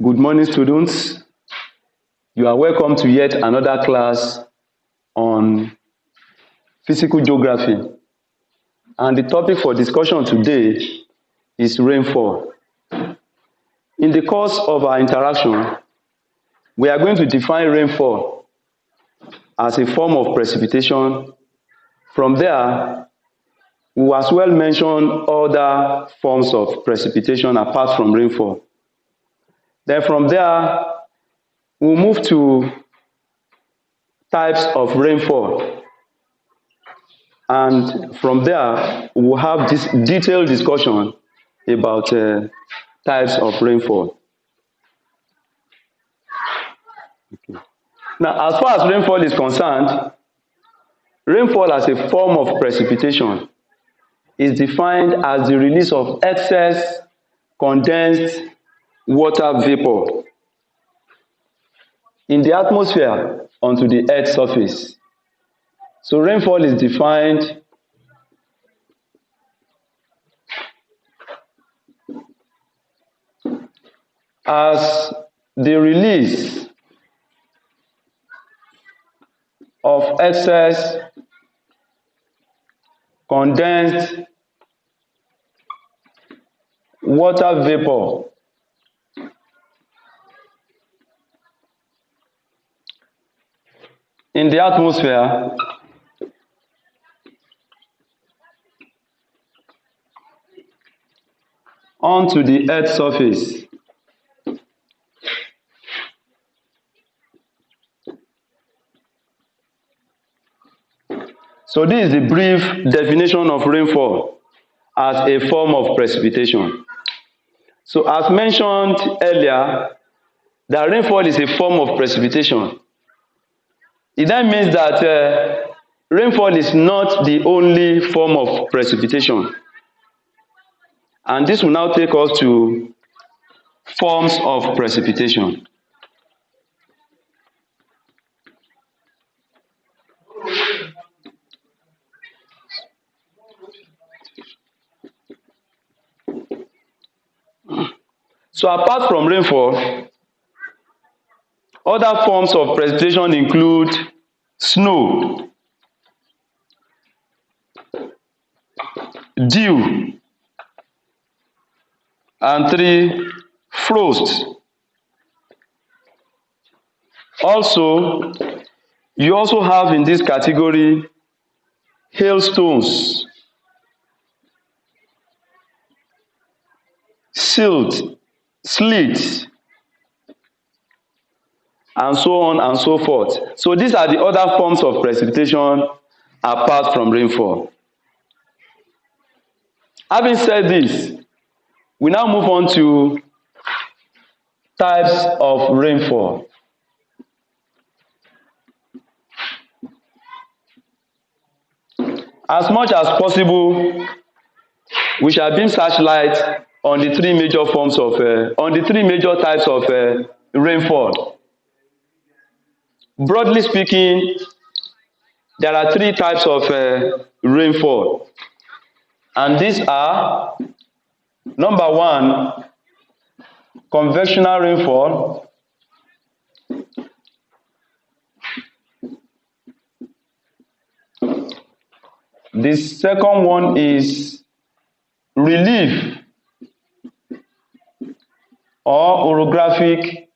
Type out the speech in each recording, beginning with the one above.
Good morning, students. You are welcome to yet another class on physical geography. And the topic for discussion today is rainfall. In the course of our interaction, we are going to define rainfall as a form of precipitation. From there, we will as well mention other forms of precipitation apart from rainfall. Then from there, we'll move to types of rainfall. And from there, we'll have this detailed discussion about types of rainfall. Okay. Now, as far as rainfall is concerned, rainfall as a form of precipitation is defined as the release of excess condensed water vapor in the atmosphere onto the Earth's surface. So rainfall is defined as the release of excess condensed water vapor in the atmosphere onto the Earth's surface. So this is the brief definition of rainfall as a form of precipitation. So as mentioned earlier, that rainfall is a form of precipitation. It then means that rainfall is not the only form of precipitation. And this will now take us to forms of precipitation. So apart from rainfall, other forms of precipitation include snow, dew, and 3, frost. Also, you also have in this category hailstones, silt, sleet, and so on and so forth. So these are the other forms of precipitation apart from rainfall. Having said this, we now move on to types of rainfall. As much as possible, we shall beam searchlight on the three major types of rainfall. Broadly speaking, there are 3 types of rainfall, and these are: number 1, convectional rainfall; the second one is relief or orographic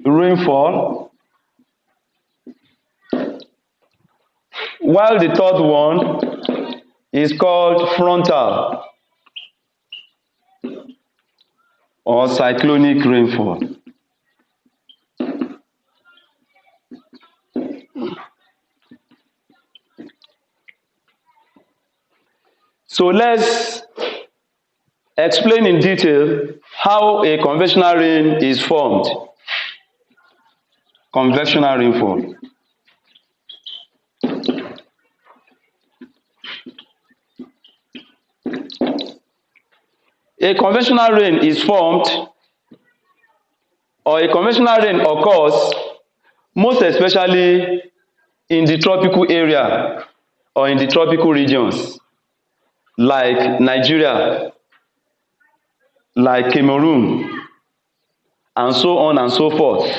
rainfall, while the third one is called frontal or cyclonic rainfall. So let's explain in detail how a convectional rain is formed. Convectional rainfall. A conventional rain is formed, or a conventional rain occurs most especially in the tropical area or in the tropical regions like Nigeria, like Cameroon, and so on and so forth.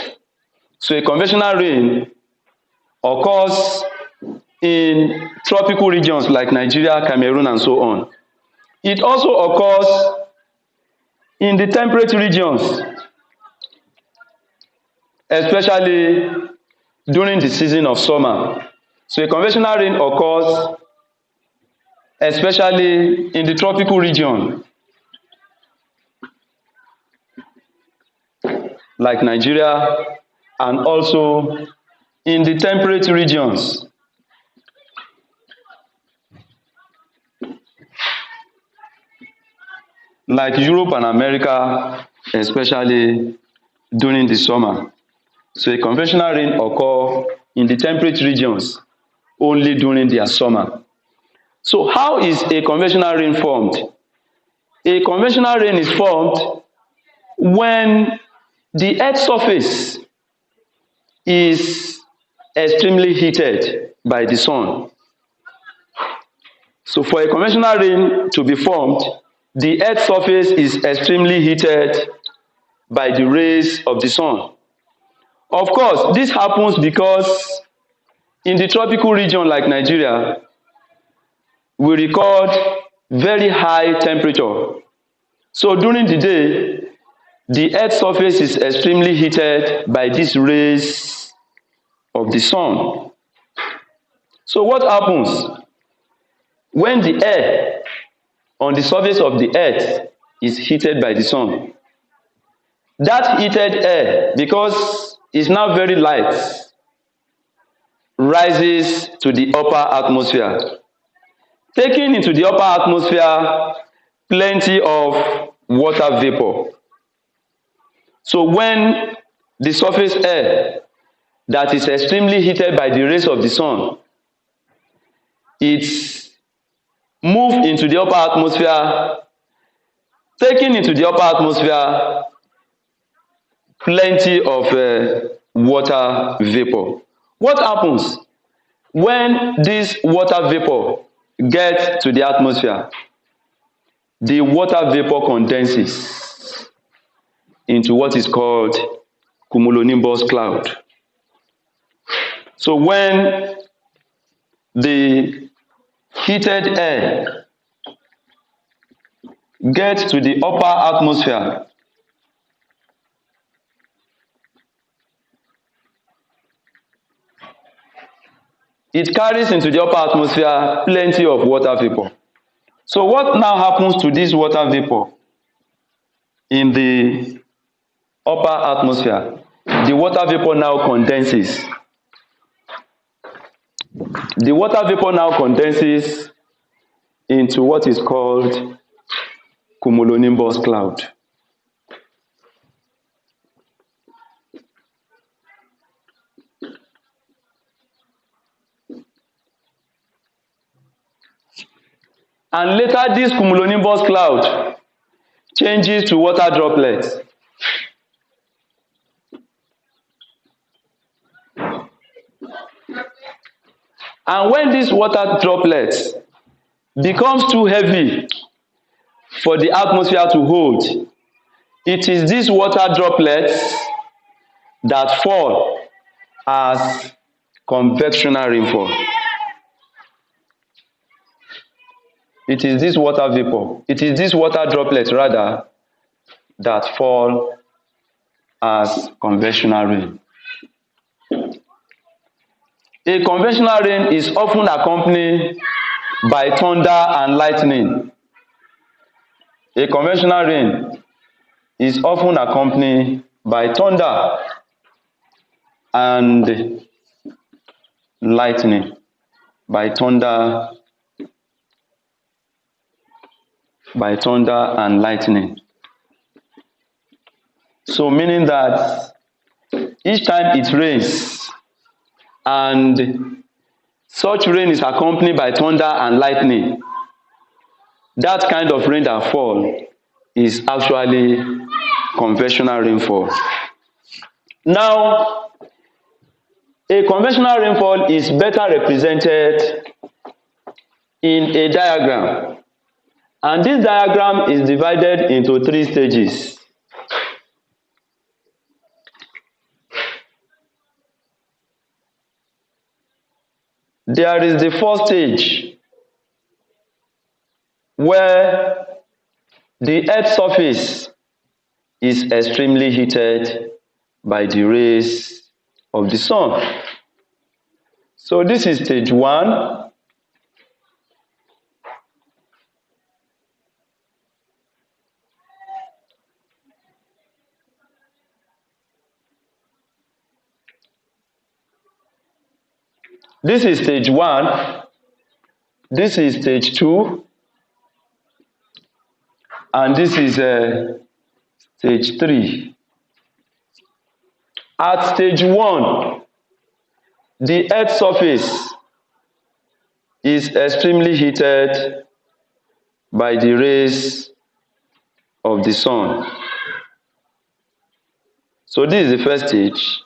So a conventional rain occurs in tropical regions like Nigeria, Cameroon, and so on. It also occurs in the temperate regions, especially during the season of summer. So a conventional rain occurs especially in the tropical region like Nigeria, and also in the temperate regions. Like Europe and America, especially during the summer. So a conventional rain occurs in the temperate regions only during their summer. So how is a conventional rain formed? A conventional rain is formed when the earth's surface is extremely heated by the sun. So for a conventional rain to be formed, the earth's surface is extremely heated by the rays of the sun. Of course, this happens because in the tropical region like Nigeria, we record very high temperature. So during the day, the earth's surface is extremely heated by these rays of the sun. So what happens when the air on the surface of the earth is heated by the sun? That heated air, because it's now very light, rises to the upper atmosphere, taking into the upper atmosphere plenty of water vapor. So when the surface air that is extremely heated by the rays of the sun, it moves into the upper atmosphere, taking into the upper atmosphere plenty of water vapor. What happens when this water vapor gets to the atmosphere? The water vapor condenses into what is called cumulonimbus cloud. So when the heated air gets to the upper atmosphere, it carries into the upper atmosphere plenty of water vapor. So what now happens to this water vapor in the upper atmosphere? The water vapor now condenses. The water vapor now condenses into what is called cumulonimbus cloud. And later this cumulonimbus cloud changes to water droplets. And when these water droplets becomes too heavy for the atmosphere to hold, it is these water droplets that fall as convectional rainfall. It is this water vapor, it is this water droplets rather, that fall as conventional rain. A conventional rain is often accompanied by thunder and lightning. A conventional rain is often accompanied by thunder and lightning. By thunder and lightning. So meaning that each time it rains and such rain is accompanied by thunder and lightning, that kind of rain that fall is actually conventional rainfall. Now, a conventional rainfall is better represented in a diagram. And this diagram is divided into 3 stages. There is the first stage where the Earth's surface is extremely heated by the rays of the sun. So this is stage 1. This is stage 1. This is stage 2. And this is stage 3. At stage 1, the Earth's surface is extremely heated by the rays of the sun. So this is the first stage,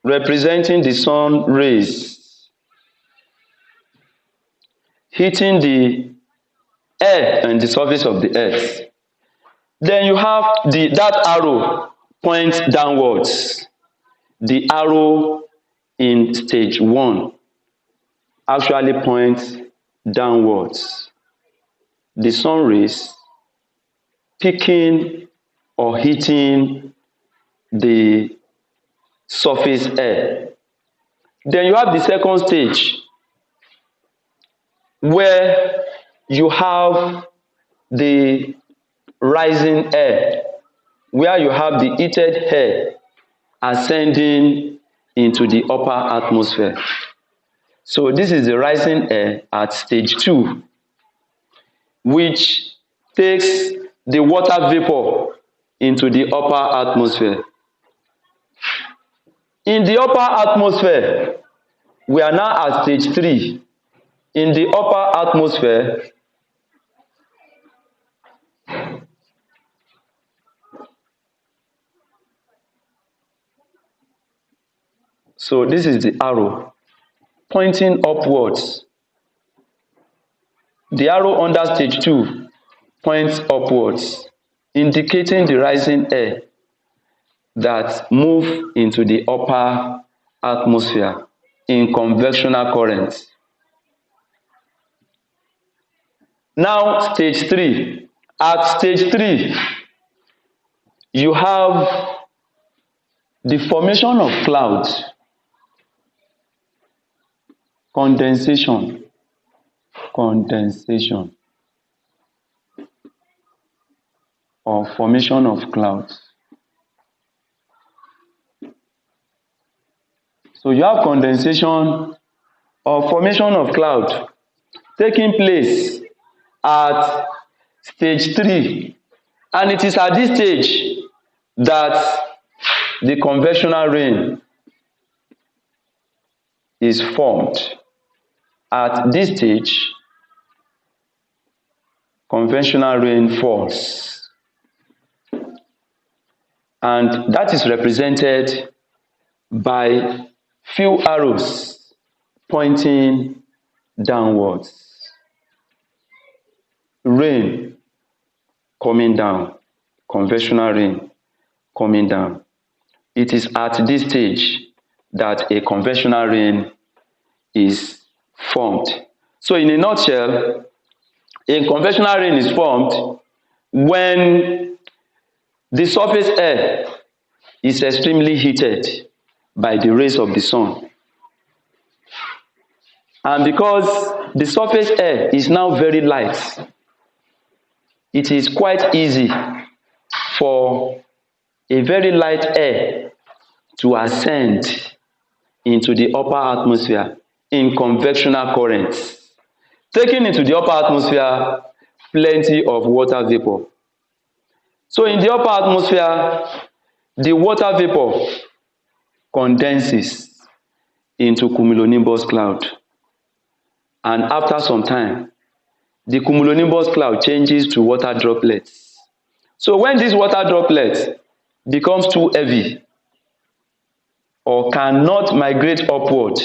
representing the sun rays hitting the air and the surface of the earth. Then you have that arrow points downwards. The arrow in stage 1 actually points downwards. The sun rays peaking or hitting the surface air. Then you have the second stage where you have the rising air, where you have the heated air ascending into the upper atmosphere. So this is the rising air at stage 2, which takes the water vapor into the upper atmosphere. In the upper atmosphere, we are now at stage 3. In the upper atmosphere, so this is the arrow pointing upwards. The arrow under stage 2 points upwards, indicating the rising air that move into the upper atmosphere in convectional currents. Now, stage 3. At stage 3, you have the formation of clouds, condensation, or formation of clouds. So you have condensation or formation of cloud taking place at stage 3, and it is at this stage that the convectional rain is formed. At this stage, conventional rain falls, and that is represented by few arrows pointing downwards. Rain coming down, conventional rain coming down. It is at this stage that a conventional rain is formed. So in a nutshell, a conventional rain is formed when the surface air is extremely heated by the rays of the sun. And because the surface air is now very light, it is quite easy for a very light air to ascend into the upper atmosphere in convectional currents, taking into the upper atmosphere plenty of water vapor. So in the upper atmosphere, the water vapor condenses into cumulonimbus cloud, and after some time, the cumulonimbus cloud changes to water droplets. So when this water droplet becomes too heavy or cannot migrate upward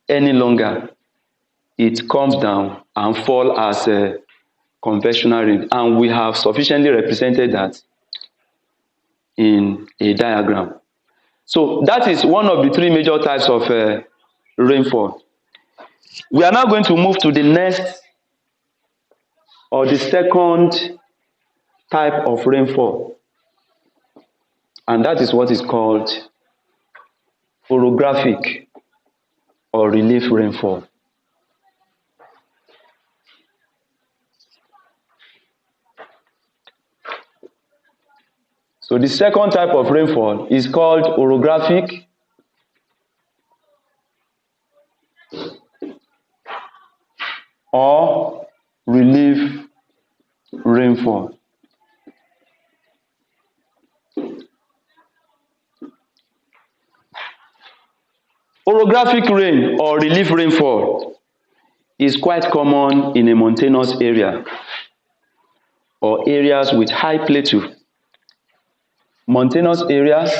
any longer, it comes down and falls as convectional rain, and we have sufficiently represented that in a diagram. So that is one of the three major types of rainfall. We are now going to move to the next, or the second type of rainfall, and that is what is called orographic or relief rainfall. So the second type of rainfall is called orographic or relief rainfall. Orographic rain or relief rainfall is quite common in a mountainous area or areas with high plateau. Mountainous areas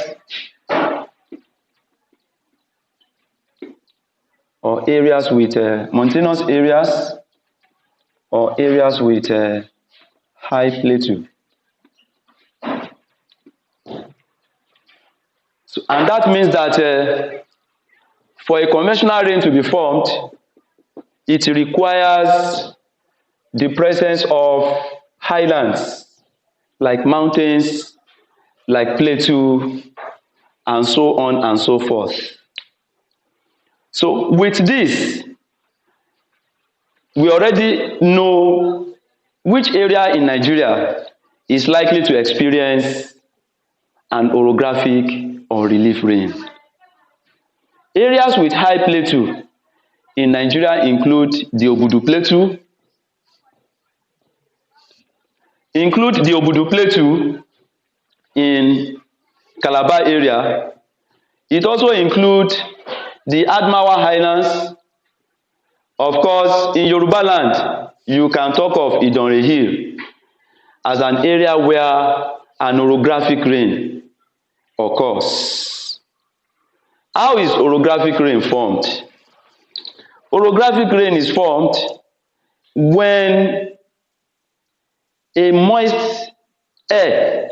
or areas with mountainous areas or areas with high plateau. So, and that means that for a conventional rain to be formed, it requires the presence of highlands like mountains, like plateau, and so on and so forth. So with this, we already know which area in Nigeria is likely to experience an orographic or relief rain. Areas with high plateau in Nigeria include the Obudu Plateau, in Calabar area. It also includes the Adamawa Highlands. Of course, in Yoruba land, you can talk of Idonre Hill as an area where an orographic rain occurs. How is orographic rain formed? Orographic rain is formed when a moist air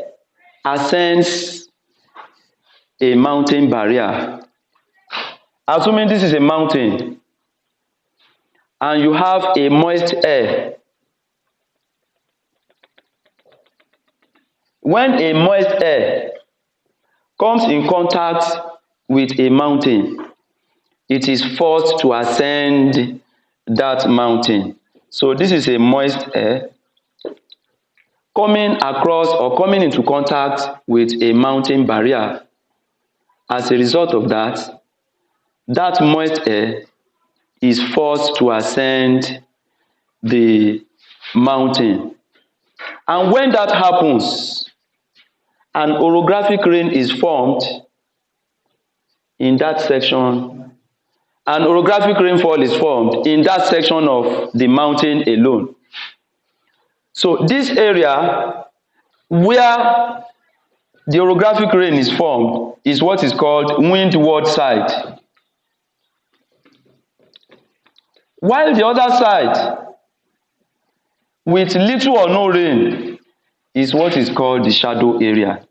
ascends a mountain barrier. Assuming this is a mountain and you have a moist air. When a moist air comes in contact with a mountain, it is forced to ascend that mountain. So this is a moist air coming across or coming into contact with a mountain barrier. As a result of that, that moist air is forced to ascend the mountain. And when that happens, an orographic rain is formed in that section. An orographic rainfall is formed in that section of the mountain alone. So this area where the orographic rain is formed is what is called windward side. While the other side with little or no rain is what is called the shadow area.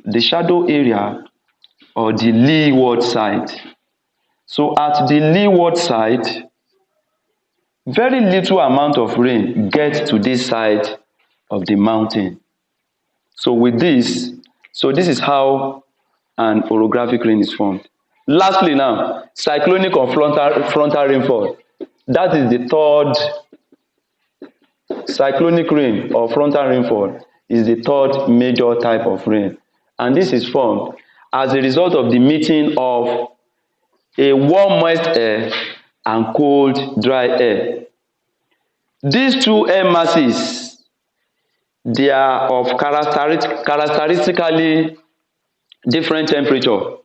The shadow area or the leeward side. So at the leeward side, very little amount of rain gets to this side of the mountain. So with this, this is how an orographic rain is formed. Lastly now, cyclonic or frontal rainfall. That is the third. Cyclonic rain or frontal rainfall is the third major type of rain. And this is formed as a result of the meeting of a warm moist air and cold dry air. These two air masses, they are of characteristically different temperature.